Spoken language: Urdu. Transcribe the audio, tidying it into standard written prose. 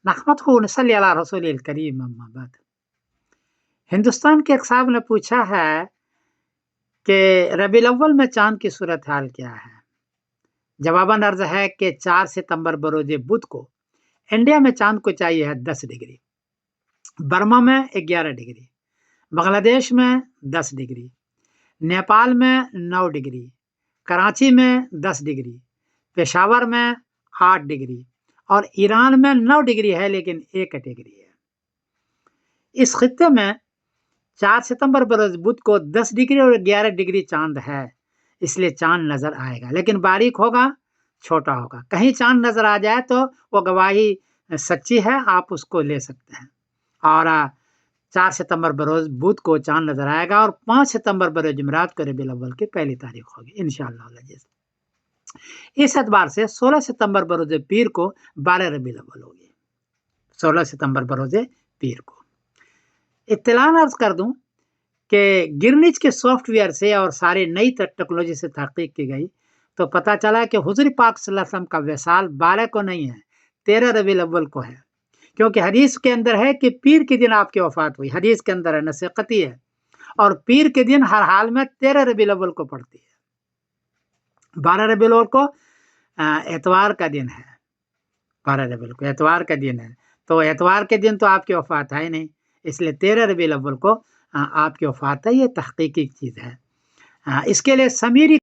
نحمدہ ونصلی علی رسول الکریم اما بعد۔ ہندوستان کے ایک صاحب نے پوچھا ہے کہ ربیع الاول میں چاند کی صورتحال کیا ہے؟ جواباً عرض ہے کہ 4 ستمبر بروز بدھ کو انڈیا میں چاند کو چاہیے ہے 10 ڈگری، برما میں 11 ڈگری، بنگلہ دیش میں 10 ڈگری، نیپال میں 9 ڈگری، کراچی میں 10 ڈگری، پشاور میں 8 ڈگری اور ایران میں 9 ڈگری ہے لیکن ایک کیٹیگری ہے۔ اس خطے میں 4 ستمبر بروز بدھ کو 10 ڈگری اور 11 ڈگری چاند ہے، اس لیے چاند نظر آئے گا لیکن باریک ہوگا، چھوٹا ہوگا۔ کہیں چاند نظر آ جائے تو وہ گواہی سچی ہے، آپ اس کو لے سکتے ہیں۔ اور 4 ستمبر بروز بدھ کو چاند نظر آئے گا اور 5 ستمبر بروز جمعرات کو ربیع الاول کی پہلی تاریخ ہوگی انشاءاللہ۔ اس اعتبار سے 16 ستمبر بروز پیر کو 12 ربیع الاول ہوگی، 16 ستمبر بروز پیر کو۔ اطلاع عرض کر دوں کہ گرینچ کے سافٹ ویئر سے اور ساری نئی ٹیکنالوجی سے تحقیق کی گئی تو پتہ چلا کہ حضور پاک صلی اللہ علیہ وسلم کا وصال 12 کو نہیں ہے، 13 ربیع الاول کو ہے، کیونکہ حدیث کے اندر ہے کہ پیر کے دن آپ کی وفات ہوئی، حدیث کے اندر ہے، نص قطعی ہے، اور پیر کے دن ہر حال میں 13 ربیع الاول کو پڑتی ہے۔ 12 ربیع الاول کو اتوار کا دن ہے، 12 ربیع الاول کو اتوار کا دن ہے، تو اتوار کے دن تو آپ کی وفات ہے نہیں، اس لیے 13 ربیع الاول کو آپ کی وفات ہے، یہ تحقیقی چیز ہے۔ اس کے لیے سمیری